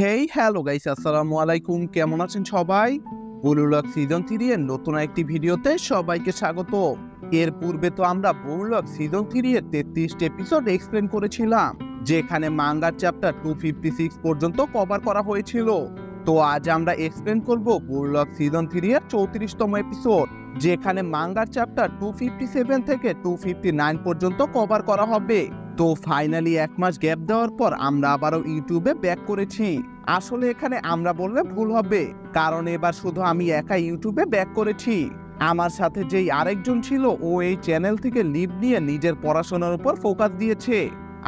Hey hello guys, আসসালামু আলাইকুম। কেমন আছেন সবাই? ব্লু লক সিজন 3 এর নতুন একটি ভিডিওতে সবাইকে স্বাগত। এর পূর্বে তো আমরা ব্লু লক সিজন 3 এর 33টি এপিসোড এক্সপ্লেন করেছিলাম, যেখানে মাঙ্গার চ্যাপ্টার 256 পর্যন্ত কভার করা হয়েছিল। তো আজ আমরা এক্সপ্লেন করব ব্লু লক সিজন 3 এর 34তম এপিসোড, যেখানে মাঙ্গার চ্যাপ্টার 257 থেকে 259 পর্যন্ত কভার করা হবে। তো ফাইনালি এক মাস গ্যাপ দেওয়ার পর আমরা আবারও ইউটিউবে ব্যাক করেছি। আসলে এখানে আমরা বললে ভুল হবে, কারণ এবার শুধু আমি একা ইউটিউবে ব্যাক করেছি। আমার সাথে যেই আরেকজন ছিল, ও এই চ্যানেল থেকে লিভ নিয়ে নিজের পড়াশোনার উপর ফোকাস দিয়েছে,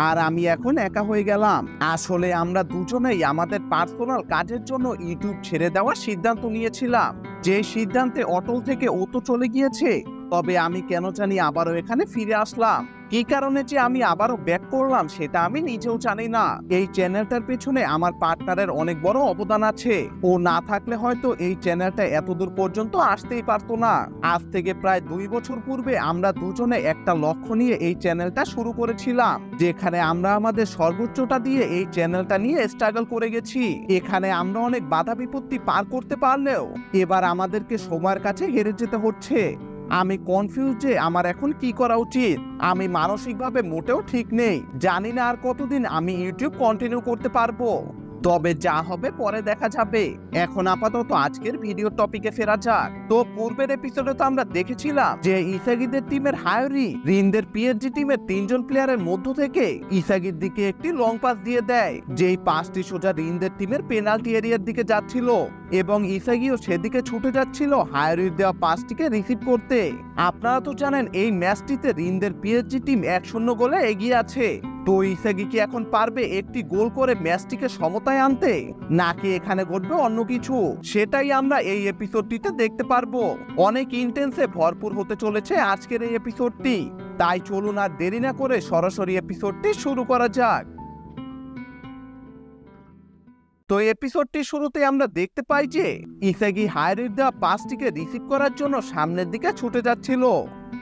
আর আমি এখন একা হয়ে গেলাম। আসলে আমরা দুজনেই আমাদের পার্সোনাল কাজের জন্য ইউটিউব ছেড়ে দেওয়ার সিদ্ধান্ত নিয়েছিলাম। যে সিদ্ধান্তে অটল থেকে ও তো চলে গিয়েছে, তবে আমি কেন জানি আবারও এখানে ফিরে আসলাম। কি কারণে যে আমি আবারও ব্যাক করলাম সেটা আমি নিজেও জানি না। এই চ্যানেলটার পেছনে আমার পার্টনারের অনেক বড় অবদান আছে। ও না থাকলে হয়তো এই চ্যানেলটা এতদূর পর্যন্ত আসতেই পারতো না। আজ থেকে প্রায় 2 বছর পূর্বে আমরা দুজনে একটা লক্ষ্য নিয়ে এই চ্যানেলটা শুরু করেছিলাম, যেখানে আমরা আমাদের সর্বোচ্চটা দিয়ে এই চ্যানেলটা নিয়ে স্ট্রাগল করে গেছি। এখানে আমরা অনেক বাধা বিপত্তি পার করতে পারলেও এবার আমাদেরকে সময়ের কাছে হেরে যেতে হচ্ছে। আমি কনফিউজ যে আমার এখন কি করা উচিত। আমি মানসিকভাবে মোটেও ঠিক নেই, জানি না আর কতদিন আমি ইউটিউব কন্টিনিউ করতে পারবো। তবে যা হবে পরে দেখা যাবে। এখন আপাতত আজকের ভিডিও টপিকে ফেরা যাক। তো পূর্বের এপিসোডে তো আমরা দেখেছিলাম যে ইসাগিদের টিমের হায়রি রিনদের পিএসজি টিমের 3জন প্লেয়ারের মধ্য থেকে ইসাগির দিকে একটি লং পাস দিয়ে দেয়, যেই পাসটি সোজা রিনদের টিমের পেনাল্টি এরিয়ার দিকে যাচ্ছিল, এবং ইসাগিও সেদিকে ছুটে যাচ্ছিল হায়রির দেওয়া পাসটিকে রিসিভ করতে। আপনারা তো জানেন এই ম্যাচটিতে রিনদের পিএসজি টিম 1-0 গোলে এগিয়ে আছে। তো ইসাগি কি এখন পারবে একটি গোল করে ম্যাচটিকে সমতায় আনতে, নাকি এখানে ঘটবে অন্য কিছু? সেটাই আমরা এই এপিসোডটিতে দেখতে পারবো। অনেক ইন্টেন্সে ভরপুর হতে চলেছে আজকের এই এপিসোডটি। তাই চলুন আর দেরি না করে সরাসরি এপিসোডটি শুরু করা যাক। তো এপিসোডটির শুরুতে আমরা দেখতে পাই যে ইসাগি হায়রির দেওয়া পাসটিকে রিসিভ করার জন্য সামনের দিকে ছুটে যাচ্ছিল।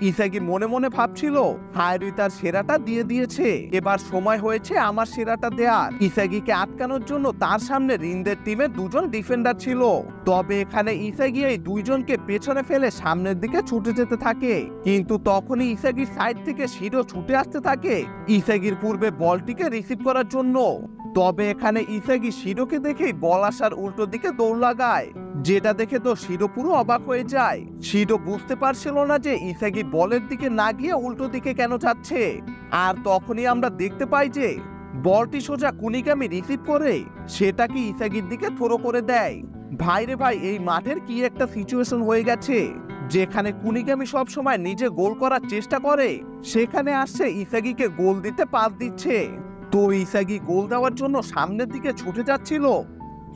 ইসাগি মনে মনে ভাবছিল হায়রি তার সেরাটা দিয়ে দিয়েছে, এবার সময় হয়েছে আমার সেরাটা দেয়ার। ইসাগিকে আটকানোর জন্য তার সামনে রিনদের টিমের 2জন ডিফেন্ডার ছিল। তবে এখানে ইসাগি এই 2জনকে পেছনে ফেলে সামনের দিকে ছুটে যেতে থাকে, কিন্তু তখনই ইসাগির সাইড থেকে শিরো ছুটে আসতে থাকে ইসাগির পূর্বে বলটিকে রিসিভ করার জন্য। তবে এখানে ইসাগি শিরোকে দেখেই বল আসার উল্টো দিকে দৌড় লাগায়, যেটা দেখে তো শিরো পুরো অবাক হয়ে যায়। শিরো বুঝতে পারছিল না যে ইসাগি বলের দিকে না গিয়ে উল্টো দিকে কেন যাচ্ছে। আর তখনই আমরা দেখতে পাই যে বলটি সোজা কুনিগামি রিসিভ করে সেটাকে ইসাগির দিকে থ্রো করে দেয়। ভাইরে ভাই, এই মাঠের কি একটা সিচুয়েশন হয়ে গেছে, যেখানে কুনিগামি সব সময় নিজে গোল করার চেষ্টা করে, সেখানে আসছে ইসাগিকে গোল দিতে পাস দিচ্ছে। তো ইসাগি গোল দেওয়ার জন্য সামনের দিকে ছুটে যাচ্ছিল,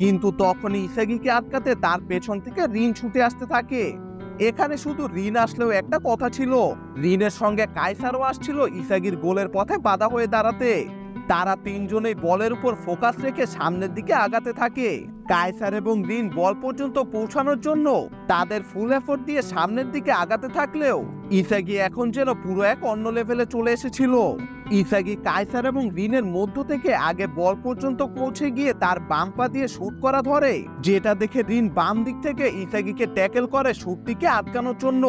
কিন্তু তখনই ইসাগিকে আটকাতে তার পেছন থেকে রিন ছুটে আসতে থাকে। এখানে শুধু রিন আসলেও একটা কথা ছিল, রিনের সঙ্গে কায়সারও আসছিল ইসাগির গোলের পথে বাধা হয়ে দাঁড়াতে। তারা 3জনেই বলের উপর ফোকাস রেখে সামনের দিকে আগাতে থাকে। কায়সার এবং রিন বল পর্যন্ত পৌঁছানোর জন্য তাদের ফুল এফোর্ট দিয়ে সামনের দিকে আগাতে থাকলেও ইসাগি এখন যেন পুরো এক অন্য লেভেলে চলে এসেছিল। ইসাগি কায়সার এবং রিনের মধ্য থেকে আগে বল পর্যন্ত পৌঁছে গিয়ে তার বাম পা দিয়ে শুট করা ধরে, যেটা দেখে রিন বাম দিক থেকে ইসাগিকে ট্যাকেল করে শুটটিকে আটকানোর জন্য।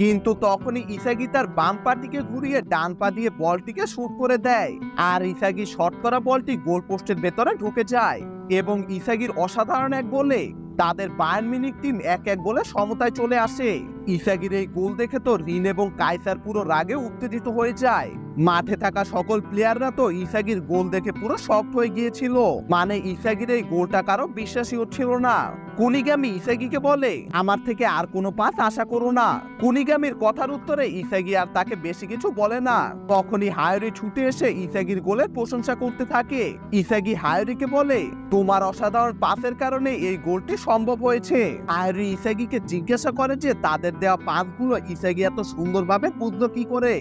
কিন্তু তখনই ইসাগি তার বাম পাটিকে ঘুরিয়ে ডান পা দিয়ে বলটিকে শুট করে দেয়, আর ইসাগি শট করা বলটি গোল পোস্টের ভেতরে ঢুকে যায়, এবং ইসাগির অসাধারণ এক গোলে তাদের বায়ার্ন মিউনিখ টিম 1-1 গোলে সমতায় চলে আসে। ইসাগির এই গোল দেখে তো রিন এবং কায়সার পুরো রাগে উত্তেজিত হয়ে যায়। মাঠে থাকা সকল প্লেয়াররা তো ইসাগির গোল দেখে পুরো শকড হয়ে গিয়েছিল, মানে ইসাগির এই গোলটা কারো বিশ্বাসই হচ্ছিল না। কুনিগামি ইসাগিকে বলে, আমার থেকে আর কোনো পাস আশা করো না। কুনিগামির কথার উত্তরে ইসাগি আর তাকে বেশি কিছু বলে না। তখনই হায়রি ছুটে এসে ইসাগির গোলের প্রশংসা করতে থাকে। ইসাগি হায়রিকে বলে, তোমার অসাধারণ পাসের কারণে এই গোলটি সম্ভব হয়েছে। হায়রি ইসাগিকে জিজ্ঞাসা করে যে তাদের দেওয়া পাসগুলো ইসাগি এত সুন্দরভাবে বুঝলো কি করে।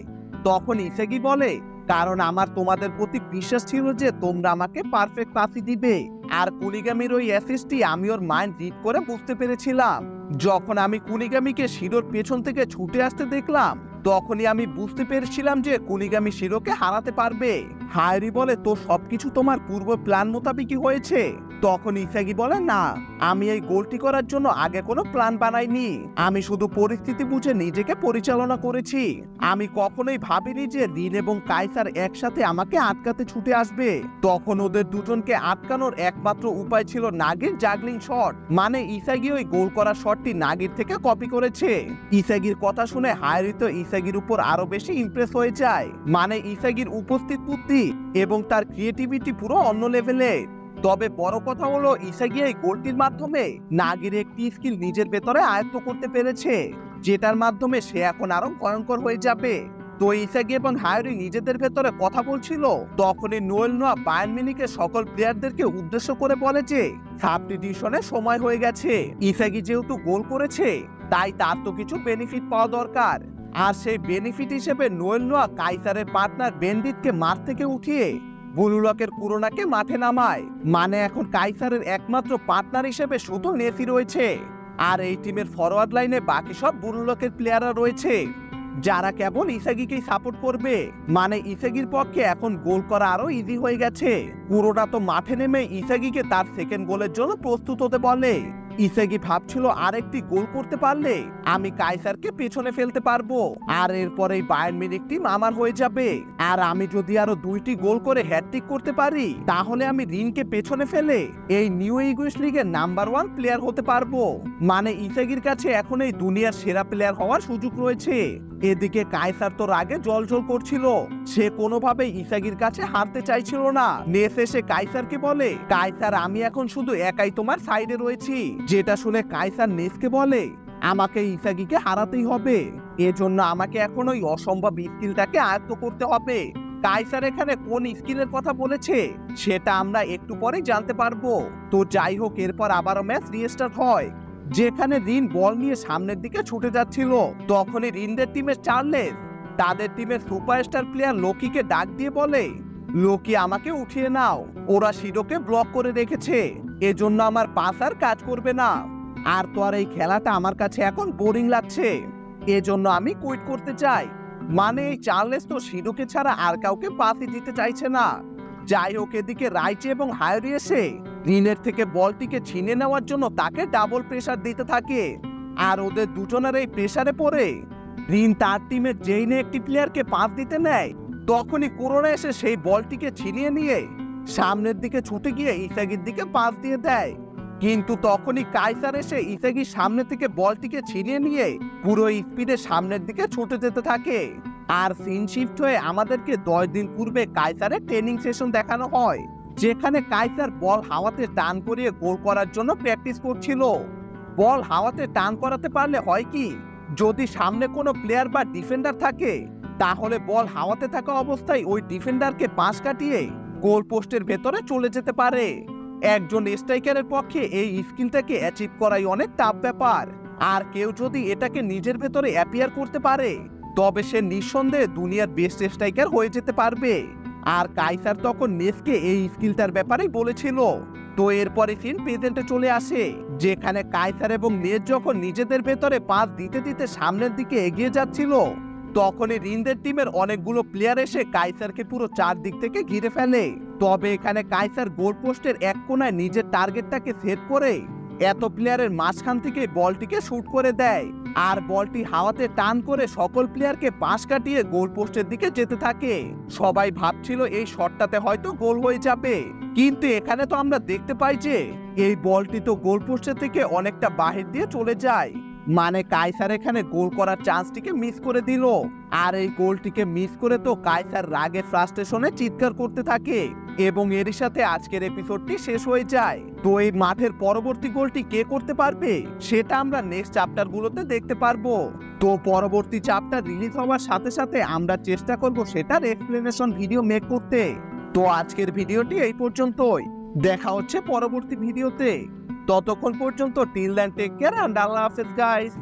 তখন ইসাগি বলে, কারণ আমার তোমাদের প্রতি বিশ্বাস ছিল যে তোমরা আমাকে পারফেক্ট পাসই দিবে। আর কুনিগামির ওই অ্যাসিস্টটি আমি ওর মাইন্ড রিড করে বুঝতে পেরেছিলাম। যখন আমি কুনিগামিকে শিরোর পেছন থেকে ছুটে আসতে দেখলাম, তখনই আমি বুঝতে পেরেছিলাম যে কুনিগামি শিরোকে হারাতে পারবে। হায়রি বলে, তো সবকিছু তোমার পূর্ব প্ল্যান মোতাবেকই হয়েছে। তখন ইসাগি বলে, না, আমি এই গোলটি করার জন্য আগে কোনো প্ল্যান বানাইনি। আমি শুধু পরিস্থিতি বুঝে নিজেকে পরিচালনা করেছি। আমি কখনোই ভাবিনি যে রিন এবং কাইসার একসাথে আমাকে আটকাতে ছুটে আসবে। তখন ওদের দুজনকে আটকানোর একমাত্র উপায় ছিল নাগির জাগলিং শট। মানে ইসাগি ওই গোল করা শটটি নাগির থেকে কপি করেছে। ইসাগির কথা শুনে হায়ারিতো ইসাগির উপর আরো বেশি ইমপ্রেস হয়ে যায়। মানে ইসাগির উপস্থিত বুদ্ধি এবং তার ক্রিয়েটিভিটি পুরো অন্য লেভেলে। তবে বড় কথা হলো ইসাগি এই গোলটির মাধ্যমে নাগির একটি স্কিল নিজের ভেতরে আয়ত্ত করতে পেরেছে, যেটার মাধ্যমে সে এখন আরো ভয়ঙ্কর হয়ে যাবে। তো ইসাগি এবং হায়ারি নিজেদের ভেতরে কথা বলছিল, তখনই নোয়েল নোয়া বায়ার্ন মিউনিখের সকল প্লেয়ারদেরকে উদ্দেশ্য করে বলে যে সাবস্টিটিউশনের সময় হয়ে গেছে। ইসাগি যেহেতু গোল করেছে, তাই তার তো কিছু বেনিফিট পাওয়া দরকার। আর সেই বেনিফিট হিসেবে নোয়েল নোয়া কাইসারের পার্টনার বেন্ডিটকে মাঠ থেকে উঠিয়ে বুলুলকের কুরোনাকে মাঠে নামায়। মানে এখন কাইসারের একমাত্র পার্টনার হিসেবে শুধু নেসি রয়েছে। আর এই টিমের ফরওয়ার্ড লাইনে বাকি সব বুলুলকের প্লেয়াররা রয়েছে, যারা কেবল ইসাগিকেই সাপোর্ট করবে। মানে ইসাগির পক্ষে এখন গোল করা আরো ইজি হয়ে গেছে। কুরোনা তো মাঠে নেমে ইসাগিকে তার সেকেন্ড গোলের জন্য প্রস্তুত হতে বলে। ইসাগি ভাবছিল আরেকটি গোল করতে পারলে আমি কাইসারকে পেছনে ফেলতে পারবো, আর এরপরেই বায়ার্ন মিউনিখ টিম আমার হয়ে যাবে। আর আমি যদি আরো 2টি গোল করে হ্যাটট্রিক করতে পারি, তাহলে আমি রিনকে পেছনে ফেলে এই নিউ ইংলিশ লিগের নাম্বার 1 প্লেয়ার হতে পারবো। মানে ইসাগির কাছে এখন এই দুনিয়ার সেরা প্লেয়ার হওয়ার সুযোগ রয়েছে। এদিকে কাইসার তো রাগে জলজল করছিল। সে কোনোভাবে ইসাগির কাছে হারতে চাইছিল না। নেস এসে কাইসারকে বলে, কাইসার, আমি এখন শুধু একাই তোমার সাইডে রয়েছি। যেটা শুনে কাইসার নেসকে বলে, আমাকে ইসাগিকে হারাতেই হবে, এজন্য আমাকে এখন ওই অসম্ভব স্কিলটাকে আয়ত্ত করতে হবে। কাইসার এখানে কোন স্কিলের কথা বলেছে সেটা আমরা একটু পরে জানতে পারবো। তো যাই হোক, এরপর আবারও ম্যাচ রিস্টার্ট হয়, যেখানে রিন বল নিয়ে সামনের দিকে ছুটে যাচ্ছিল। তখনই রিনদের টিমের চার্লেস তাদের টিমের সুপারস্টার প্লেয়ার লোকিকে ডাক দিয়ে বলে, লোকি, আমাকে উঠিয়ে নাও, ওরা শিরোকে ব্লক করে রেখেছে, এজন্য আমার পাস আর কাজ করবে না। আর তো আর এই খেলাটা আমার কাছে এখন বোরিং লাগছে, এজন্য আমি কুইট করতে চাই। মানে এই চার্লেস তো শিরোকে ছাড়া আর কাউকে পাসই দিতে চাইছে না। যাই হোক, এদিকে রাইচে এবং হায়ারি এসে রিনের থেকে বলটিকে ছিনে নেওয়ার জন্য তাকে ডাবল প্রেসার দিতে থাকে। আর ওদের দুজনের এই প্রেসারে পড়ে রিন তার টিমের জেইনে একটি প্লেয়ারকে পাস দিতে নেয়। তখনই কুরোনা এসে সেই বলটিকে ছিনিয়ে নিয়ে সামনের দিকে ছুটে গিয়ে ইসাগির দিকে পাস দিয়ে দেয়। কিন্তু তখনই কাইসার এসে ইসাগির সামনে থেকে বলটিকে ছিনিয়ে নিয়ে পুরো স্পিডে সামনের দিকে ছুটে যেতে থাকে। আর সিন শিফট হয়ে আমাদেরকে 10 দিন পূর্বে কাইসারের ট্রেনিং সেশন দেখানো হয়, যেখানে কাইসার বল হাওয়াতে টান করিয়ে গোল করার জন্য প্র্যাকটিস করছিল। বল হাওয়াতে টান করাতে পারলে হয় কি, যদি সামনে কোনো প্লেয়ার বা ডিফেন্ডার থাকে, তাহলে বল হাওয়াতে থাকা অবস্থায় ওই ডিফেন্ডারকে পাশ কাটিয়ে গোল পোস্টের ভেতরে চলে যেতে পারে। একজন স্ট্রাইকারের পক্ষে এই স্কিলটাকে অ্যাচিভ করাই অনেক টাফ ব্যাপার। আর কেউ যদি এটাকে নিজের ভেতরে অ্যাপিয়ার করতে পারে, তবে সে নিঃসন্দেহে দুনিয়ার বেস্ট স্ট্রাইকার হয়ে যেতে পারবে। আর কাইসার তখন নেসকে এই স্কিলটার ব্যাপারেই বলেছিল। তো এরপরে সিন প্রেজেন্টে চলে আসে, যেখানে কাইসার এবং নেস যখন নিজেদের ভেতরে পাস দিতে দিতে সামনের দিকে এগিয়ে যাচ্ছিল, তখনই রিনদের টিমের অনেকগুলো প্লেয়ার এসে কাইসারকে পুরো চারদিক থেকে ঘিরে ফেলে। তবে এখানে কাইসার গোল পোস্টের এক কোণায় নিজের টার্গেটটাকে সেট করে এত প্লেয়ারের মাঝখান থেকে বলটিকে শুট করে দেয়। আর বলটি হাওয়াতে টান করে সকল প্লেয়ারকে পাশ কাটিয়ে গোল পোস্টের দিকে যেতে থাকে। সবাই ভাবছিল এই শটটাতে হয়তো গোল হয়ে যাবে, কিন্তু এখানে তো আমরা দেখতে পাই যে এই বলটি তো গোল পোস্টের থেকে অনেকটা বাহির দিয়ে চলে যায়। মানে কাইসার এখানে গোল করার চান্সটিকে মিস করে দিল। আর এই গোলটিকে মিস করে তো কাইসার রাগে ফ্রাস্ট্রেশনে চিৎকার করতে থাকে এবং এরই সাথে আজকের এপিসোডটি শেষ হয়ে যায়। তো এই মাঠের পরবর্তী গোলটি কে করতে পারবে সেটা আমরা নেক্সট চ্যাপ্টারগুলোতে দেখতে পারবো। তো পরবর্তী চ্যাপ্টার রিলিজ হওয়ার সাথে সাথে আমরা চেষ্টা করব সেটার এক্সপ্লেনেশন ভিডিও মেক করতে। তো আজকের ভিডিওটি এই পর্যন্তই, দেখা হচ্ছে পরবর্তী ভিডিওতে। ততক্ষণ পর্যন্ত till then take care and আল্লাহ হাফেজ গাইস।